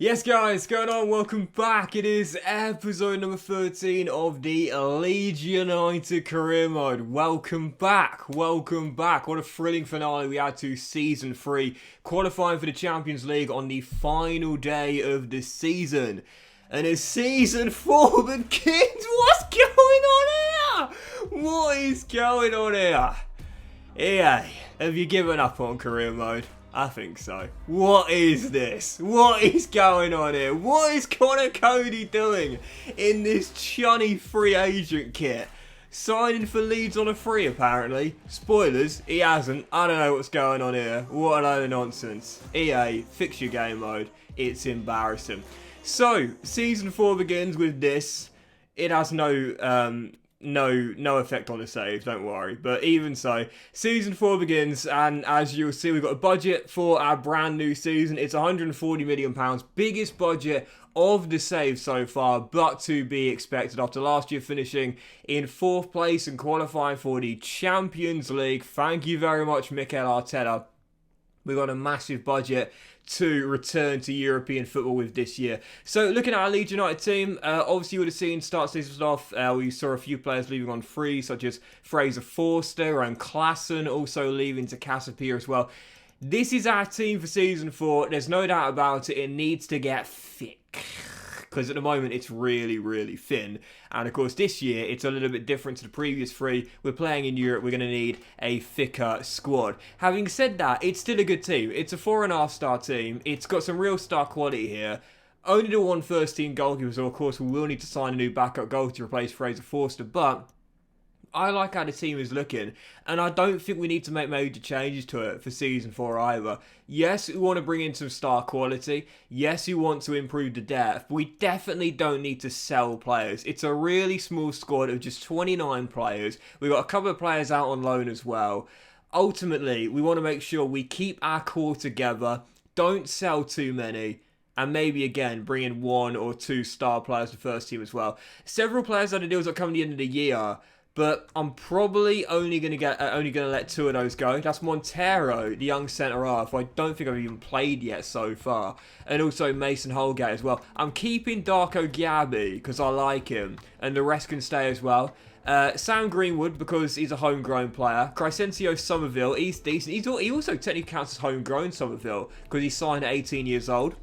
Yes guys, what's going on? Welcome back. It is episode number 13 of the Leeds United career mode. Welcome back. What a thrilling finale we had to season 3, qualifying for the Champions League on the final day of the season. And as season 4 begins, what's going on here? What is going on here? EA, have you given up on career mode? I think so. What is this? What is going on here? What is Connor Cody doing in this chunny free agent kit? Signing for Leeds on a free, apparently. Spoilers, he hasn't. I don't know what's going on here. What a load of nonsense. EA, fix your game mode. It's embarrassing. So, season 4 begins with this. It has no effect on the saves, don't worry. But even so, season 4 begins, and as you'll see, we've got a budget for our brand new season. It's £140 million, biggest budget of the save so far, but to be expected after last year finishing in 4th place and qualifying for the Champions League. Thank you very much, Mikel Arteta. We've got a massive budget to return to European football with this year. So looking at our Leeds United team, obviously you would have seen start season off, we saw a few players leaving on free, such as Fraser Forster and Klassen, also leaving to Casapia as well. This is our team for season 4. There's no doubt about it. It needs to get thick, because at the moment it's really, really thin. And of course this year it's a little bit different to the previous 3. We're playing in Europe, we're going to need a thicker squad. Having said that, it's still a good team. It's a 4.5-star team. It's got some real star quality here. Only the one first team goalkeeper, so of course we will need to sign a new backup goalkeeper to replace Fraser Forster, but I like how the team is looking, and I don't think we need to make major changes to it for season 4 either. Yes, we want to bring in some star quality. Yes, we want to improve the depth, but we definitely don't need to sell players. It's a really small squad of just 29 players. We've got a couple of players out on loan as well. Ultimately, we want to make sure we keep our core together, don't sell too many, and maybe again bring in 1 or 2 star players to the first team as well. Several players had deals that come at the end of the year, but I'm probably only gonna let 2 of those go. That's Montero, the young centre half, who I don't think I've even played yet so far, and also Mason Holgate as well. I'm keeping Darko Gyabi because I like him, and the rest can stay as well. Sam Greenwood, because he's a homegrown player. Crescencio Somerville, he's decent. He also technically counts as homegrown Somerville because he signed at 18 years old.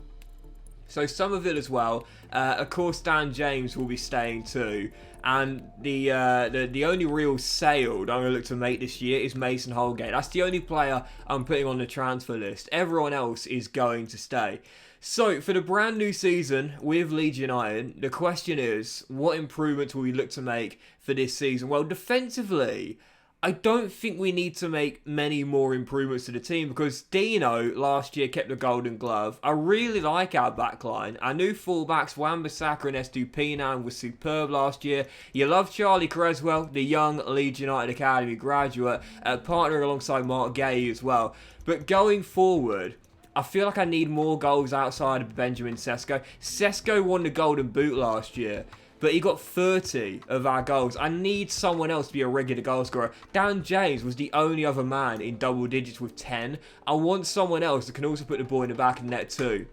So Somerville as well. Of course, Dan James will be staying too. And the only real sale that I'm going to look to make this year is Mason Holgate. That's the only player I'm putting on the transfer list. Everyone else is going to stay. So, for the brand new season with Leeds United, the question is, what improvements will we look to make for this season? Well, defensively, I don't think we need to make many more improvements to the team because Dino last year kept the Golden Glove. I really like our backline. Our new fullbacks, Wan-Bissaka and Estupiñán, was superb last year. You love Charlie Creswell, the young Leeds United Academy graduate, partnering alongside Mark Gay as well. But going forward, I feel like I need more goals outside of Benjamin Sesko. Sesko won the Golden Boot last year, but he got 30 of our goals. I need someone else to be a regular goal scorer. Dan James was the only other man in double digits with 10. I want someone else that can also put the ball in the back of the net too.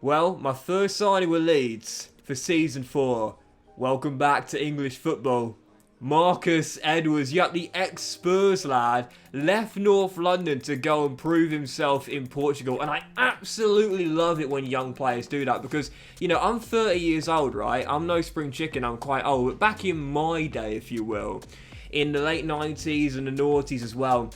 Well, my first signing with Leeds for season 4. Welcome back to English football. Marcus Edwards, yep, the ex-Spurs lad, left North London to go and prove himself in Portugal. And I absolutely love it when young players do that because, you know, I'm 30 years old, right? I'm no spring chicken, I'm quite old. But back in my day, if you will, in the late 90s and the noughties as well,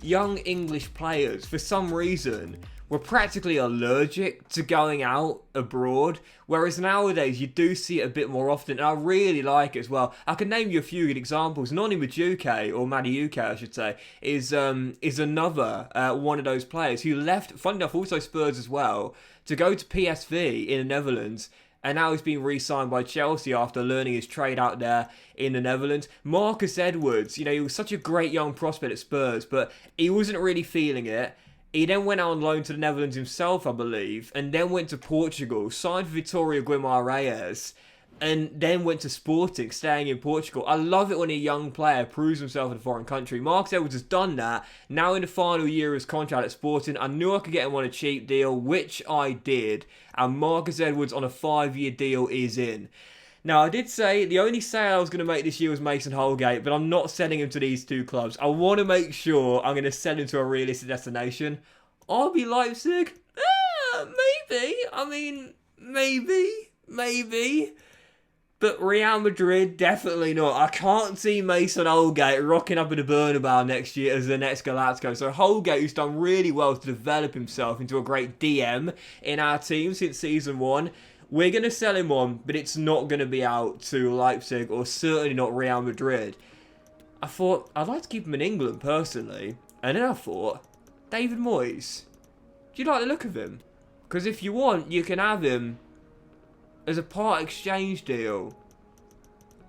young English players, for some reason, were practically allergic to going out abroad, whereas nowadays you do see it a bit more often, and I really like it as well. I can name you a few good examples. Noni Madueke, or Madueke I should say, is another one of those players who left, funny enough, also Spurs as well, to go to PSV in the Netherlands, and now he's been re-signed by Chelsea after learning his trade out there in the Netherlands. Marcus Edwards, you know, he was such a great young prospect at Spurs, but he wasn't really feeling it. He then went out on loan to the Netherlands himself, I believe, and then went to Portugal, signed for Vitória Guimarães, and then went to Sporting, staying in Portugal. I love it when a young player proves himself in a foreign country. Marcus Edwards has done that. Now in the final year of his contract at Sporting, I knew I could get him on a cheap deal, which I did. And Marcus Edwards on a 5-year deal is in. Now, I did say the only sale I was going to make this year was Mason Holgate, but I'm not selling him to these two clubs. I want to make sure I'm going to sell him to a realistic destination. RB Leipzig? Maybe. I mean, maybe. But Real Madrid, definitely not. I can't see Mason Holgate rocking up at the Bernabeu next year as the next Galactico. So Holgate, who's done really well to develop himself into a great DM in our team since Season 1, we're going to sell him on, but it's not going to be out to Leipzig or certainly not Real Madrid. I thought, I'd like to keep him in England, personally. And then I thought, David Moyes, do you like the look of him? Because if you want, you can have him as a part exchange deal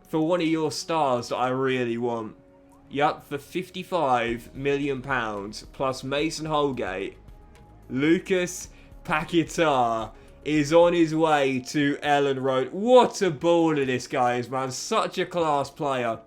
for one of your stars that I really want. Yup, for £55 million plus Mason Holgate, Lucas Paquetá is on his way to Ellen Road. What a baller this guy is, man. Such a class player.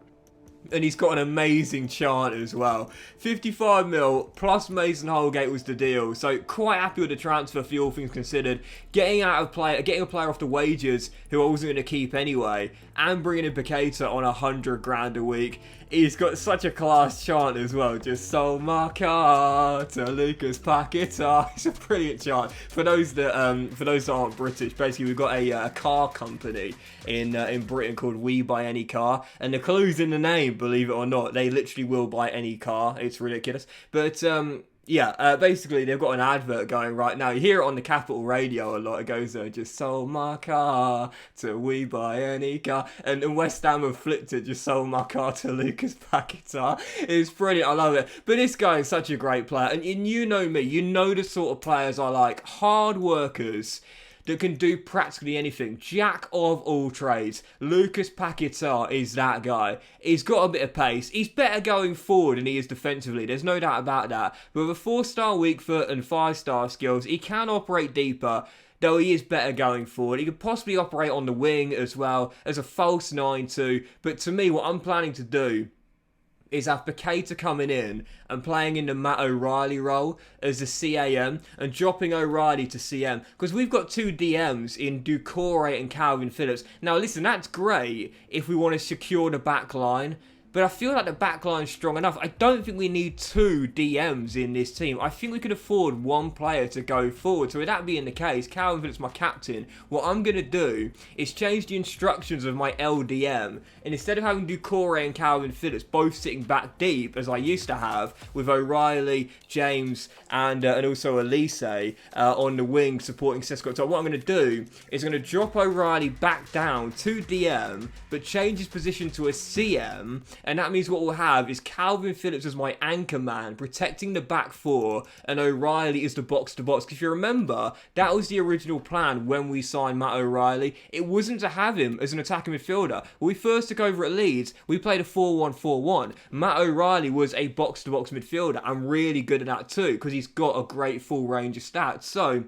And he's got an amazing chant as well. 55 mil plus Mason Holgate was the deal. So quite happy with the transfer for all things considered. Getting a player off the wages who I wasn't going to keep anyway. And bringing in Paquetá on 100 grand a week. He's got such a class chant as well. Just sold my car to Lucas Paquetá. It's a brilliant chant. For those that aren't British, basically we've got a car company in Britain called We Buy Any Car, and the clue's in the name. Believe it or not, they literally will buy any car. It's ridiculous, but basically they've got an advert going right now. You hear it on the Capital Radio a lot. It goes, just sold my car to We Buy Any Car. And West Ham have flipped it, just sold my car to Lucas Paquetá. It's brilliant. I love it. But this guy is such a great player. And you know me. You know the sort of players I like. Hard workers that can do practically anything. Jack of all trades. Lucas Paquetá is that guy. He's got a bit of pace. He's better going forward than he is defensively. There's no doubt about that. But with a 4-star weak foot and 5-star skills, he can operate deeper, though he is better going forward. He could possibly operate on the wing as well, as a false 9 too. But to me, what I'm planning to do is have Paquetá coming in and playing in the Matt O'Reilly role as a CAM and dropping O'Reilly to CM. Because we've got two DMs in Doucouré and Calvin Phillips. Now listen, that's great if we want to secure the back line. But I feel like the back line's strong enough. I don't think we need two DMs in this team. I think we can afford one player to go forward. So with that being the case, Calvin Phillips, my captain, what I'm going to do is change the instructions of my LDM. And instead of having Doucouré and Calvin Phillips both sitting back deep, as I used to have, with O'Reilly, James, and also Elise on the wing supporting Sesko. So what I'm going to do is I'm going to drop O'Reilly back down to DM, but change his position to a CM. And that means what we'll have is Calvin Phillips as my anchor man, protecting the back four, and O'Reilly is the box-to-box. Because if you remember, that was the original plan when we signed Matt O'Reilly. It wasn't to have him as an attacking midfielder. When we first took over at Leeds, we played a 4-1-4-1. Matt O'Reilly was a box-to-box midfielder. I'm really good at that too, because he's got a great full range of stats. So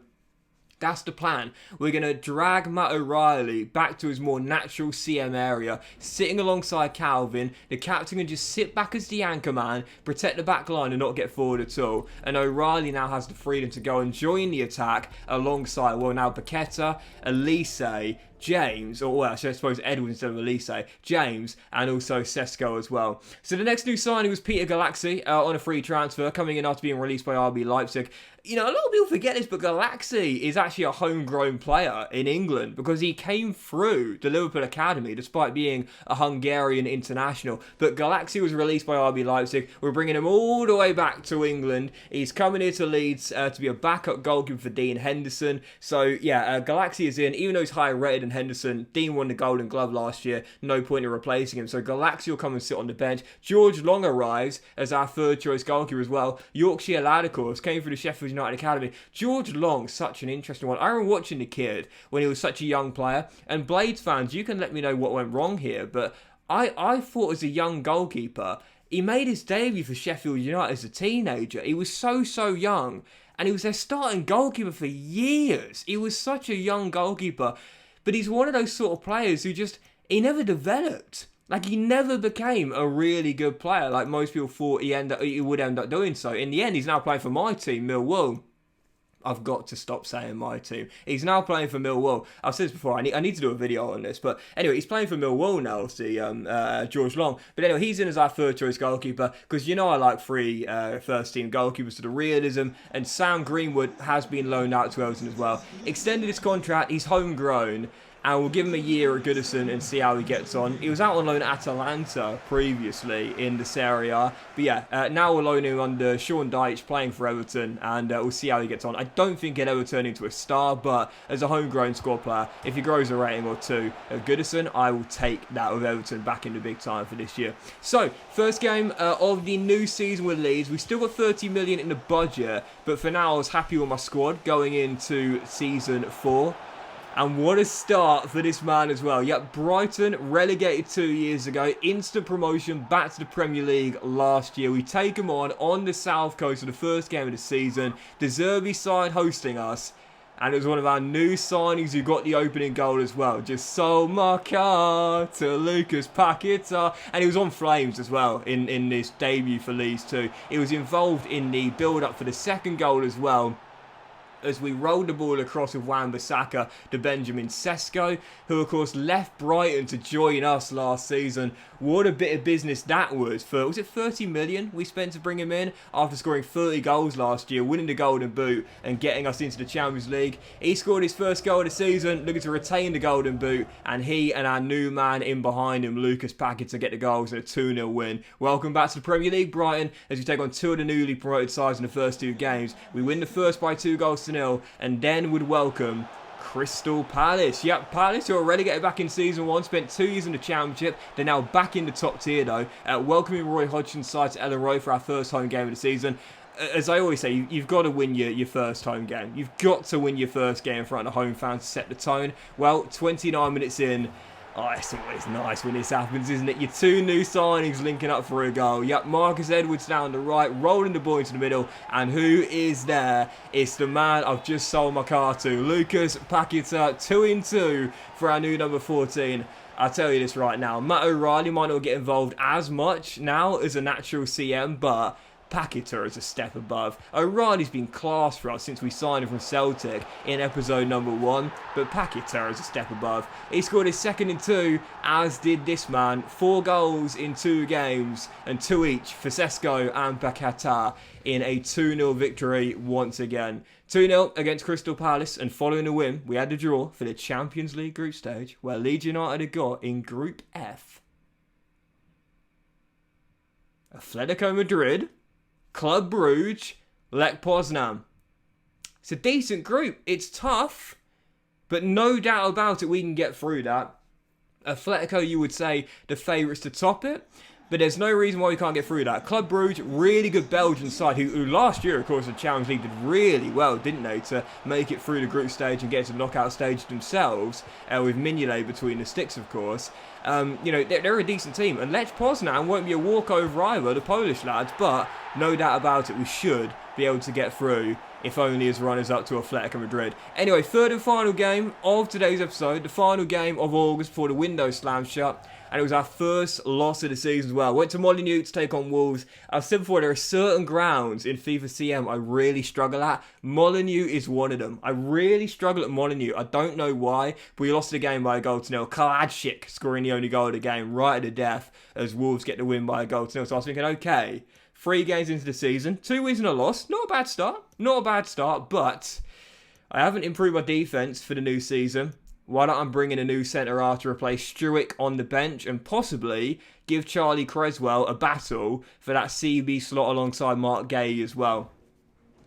that's the plan. We're going to drag Matt O'Reilly back to his more natural CM area, sitting alongside Calvin. The captain can just sit back as the anchor man, protect the back line and not get forward at all. And O'Reilly now has the freedom to go and join the attack alongside, well, now Paquetá, Elise, James, or well, I suppose Edwards instead of Elise, James, and also Sesko as well. So the next new signing was Peter Galaxy on a free transfer, coming in after being released by RB Leipzig. You know, a lot of people forget this, but Galaxy is actually a homegrown player in England because he came through the Liverpool Academy despite being a Hungarian international. But Galaxy was released by RB Leipzig. We're bringing him all the way back to England. He's coming here to Leeds to be a backup goalkeeper for Dean Henderson. So, yeah, Galaxy is in. Even though he's higher rated than Henderson, Dean won the Golden Glove last year. No point in replacing him. So Galaxy will come and sit on the bench. George Long arrives as our third choice goalkeeper as well. Yorkshire lad, of course, came through the Sheffield United Academy. George Long, such an interesting one. I remember watching the kid when he was such a young player. And Blades fans, you can let me know what went wrong here. But I thought as a young goalkeeper, he made his debut for Sheffield United as a teenager. He was so young. And he was their starting goalkeeper for years. He was such a young goalkeeper. But he's one of those sort of players who he never developed. Like, he never became a really good player like most people thought he would end up doing so. In the end, he's now playing for my team, Millwall. I've got to stop saying my team. He's now playing for Millwall. I've said this before, I need to do a video on this. But anyway, he's playing for Millwall now, obviously, George Long. But anyway, he's in as our third choice goalkeeper. Because I like three first team goalkeepers to the realism. And Sam Greenwood has been loaned out to Everton as well. Extended his contract, he's homegrown. And we'll give him a year at Goodison and see how he gets on. He was out on loan at Atalanta previously in the Serie A. But yeah, now we're loaning him under Sean Dyche playing for Everton. And we'll see how he gets on. I don't think he'll ever turn into a star. But as a homegrown squad player, if he grows a rating or two at Goodison, I will take that with Everton back in the big time for this year. So, first game of the new season with Leeds. We've still got 30 million in the budget. But for now, I was happy with my squad going into season 4. And what a start for this man as well. Yep, Brighton relegated 2 years ago. Instant promotion back to the Premier League last year. We take them on the south coast for the first game of the season. De Zerbi side hosting us. And it was one of our new signings who got the opening goal as well. Just sold my car to Lucas Paquetá. And he was on flames as well in this debut for Leeds too. He was involved in the build-up for the second goal as well, as we rolled the ball across with Wan-Bissaka to Benjamin Sesko, who of course left Brighton to join us last season. What a bit of business that was it 30 million we spent to bring him in after scoring 30 goals last year, winning the Golden Boot and getting us into the Champions League. He scored his first goal of the season, looking to retain the Golden Boot, and he and our new man in behind him, Lucas Paquetá, get the goals in a 2-0 win. Welcome back to the Premier League, Brighton, as we take on two of the newly promoted sides in the first two games. We win the first by 2-0, and then would welcome Crystal Palace. Yep, Palace, who are relegated back in Season 1, spent 2 years in the Championship. They're now back in the top tier, though. Welcoming Roy Hodgson's side to Ellen Road for our first home game of the season. As I always say, you've got to win your first home game. You've got to win your first game in front of home fans to set the tone. Well, 29 minutes in, oh, it's always nice when this happens, isn't it? Your two new signings linking up for a goal. Yep, Marcus Edwards down the right, rolling the ball into the middle. And who is there? It's the man I've just sold my car to. Lucas Paquetá, 2-2 for our new number 14. I'll tell you this right now. Matt O'Reilly might not get involved as much now as a natural CM, but Paquetá is a step above. O'Reilly's been class for us since we signed him from Celtic in episode number 1, but Paquetá is a step above. He scored his second in 2, as did this man. 4 goals in 2 games, and 2 each for Sesko and Paquetá in a 2-0 victory once again. 2-0 against Crystal Palace, and following the win, we had a draw for the Champions League group stage, where Leeds United had got in Group F Atletico Madrid, Club Brugge, Lech Poznan. It's a decent group. It's tough, but no doubt about it, we can get through that. Atletico, you would say, the favourites to top it, but there's no reason why we can't get through that. Club Brugge, really good Belgian side, who last year, of course, the Champions League did really well, didn't they, to make it through the group stage and get to the knockout stage themselves, with Mignolet between the sticks, of course. They're a decent team, and Lech Poznan won't be a walkover either, the Polish lads, but no doubt about it, we should be able to get through, if only as runners-up to Atletico Madrid. Anyway, third and final game of today's episode, the final game of August before the window slammed shut, and it was our first loss of the season as well. Went to Molineux to take on Wolves. I've said before, there are certain grounds in FIFA CM I really struggle at. Molineux is one of them. I really struggle at Molineux. I don't know why, but we lost the game by a 1-0. Kalajdzic scoring the only goal of the game right at the death as Wolves get the win by a 1-0. So I was thinking, okay, 3 games into the season, 2 wins and a loss. Not a bad start. Not a bad start, but I haven't improved my defence for the new season. Why don't I bring in a new centre-half to replace Struijk on the bench and possibly give Charlie Creswell a battle for that CB slot alongside Mark Gay as well.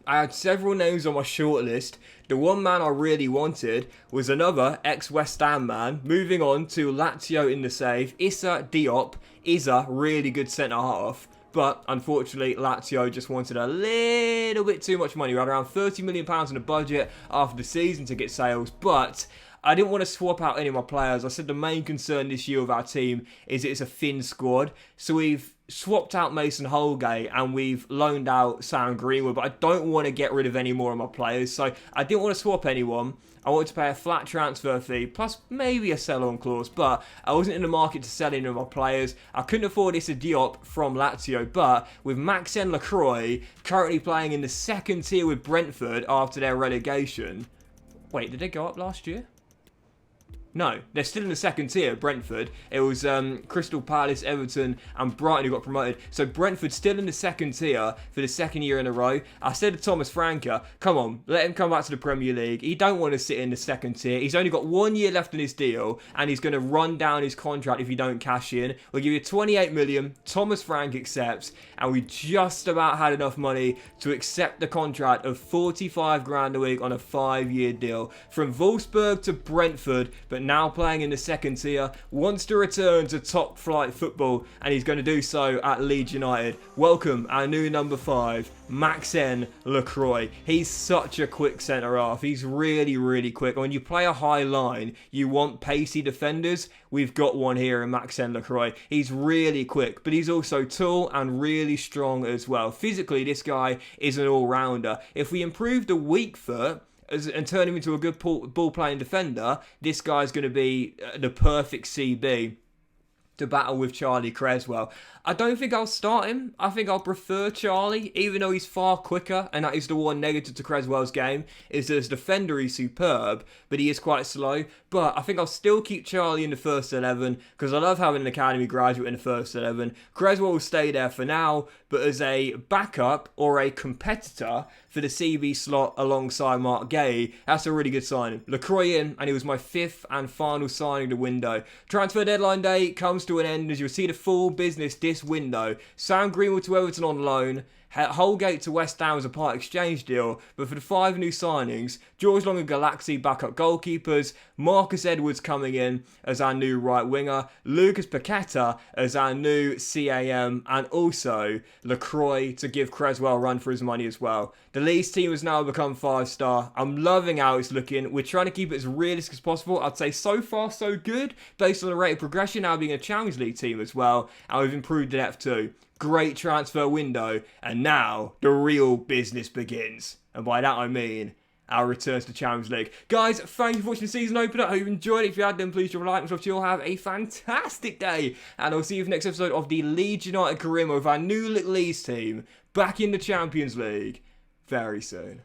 I had several names on my shortlist. The one man I really wanted was another ex-West Ham man, moving on to Lazio in the save. Issa Diop is a really good centre-half. But unfortunately, Lazio just wanted a little bit too much money. We had around £30 million in the budget after the season to get sales, but I didn't want to swap out any of my players. I said the main concern this year of our team is it's a thin squad. So we've swapped out Mason Holgate and we've loaned out Sam Greenwood, but I don't want to get rid of any more of my players, so I didn't want to swap anyone. I wanted to pay a flat transfer fee, plus maybe a sell-on clause, but I wasn't in the market to sell any of my players. I couldn't afford Issa Diop from Lazio, but with Maxence Lacroix currently playing in the second tier with Brentford after their relegation... Wait, did they go up last year? No, they're still in the second tier, Brentford. It was Crystal Palace, Everton and Brighton who got promoted. So Brentford's still in the second tier for the second year in a row. I said to Thomas Franke, come on, let him come back to the Premier League. He don't want to sit in the second tier. He's only got 1 year left in his deal and he's going to run down his contract if you don't cash in. We'll give you 28 million. Thomas Franke accepts and we just about had enough money to accept the contract of 45 grand a week on a 5-year deal. From Wolfsburg to Brentford, but now playing in the second tier, wants to return to top flight football and he's going to do so at Leeds United. Welcome our new number 5, Maxence Lacroix. He's such a quick centre-half. He's really, really quick. When you play a high line, you want pacey defenders. We've got one here in Maxence Lacroix. He's really quick, but he's also tall and really strong as well. Physically, this guy is an all-rounder. If we improve the weak foot, and turn him into a good ball-playing defender, this guy's going to be the perfect CB to battle with Charlie Creswell. I don't think I'll start him. I think I'll prefer Charlie, even though he's far quicker, and that is the one negative to Creswell's game, is that as a defender he's superb, but he is quite slow. But I think I'll still keep Charlie in the first 11, because I love having an academy graduate in the first 11. Creswell will stay there for now, but as a backup or a competitor for the CB slot alongside Mark Gay, that's a really good signing. Lacroix in, and it was my 5th and final signing of the window. Transfer deadline day comes to an end as you'll see the full business this window. Sam Greenwood to Everton on loan, Holgate to West Ham as a part exchange deal, but for the 5 new signings, George Long and Galaxy backup goalkeepers, Marcus Edwards coming in as our new right winger, Lucas Paquetá as our new CAM, and also Lacroix to give Creswell a run for his money as well. The Leeds team has now become 5-star. I'm loving how it's looking. We're trying to keep it as realistic as possible. I'd say so far so good, based on the rate of progression now being a Champions League team as well, and we've improved the depth too. Great transfer window, and now the real business begins. And by that I mean our return to the Champions League. Guys, thank you for watching the season opener. I hope you enjoyed it. If you had, then please drop a like. I'm sure you'll have a fantastic day. And I'll see you for the next episode of the Leeds United career with our new little Leeds team back in the Champions League very soon.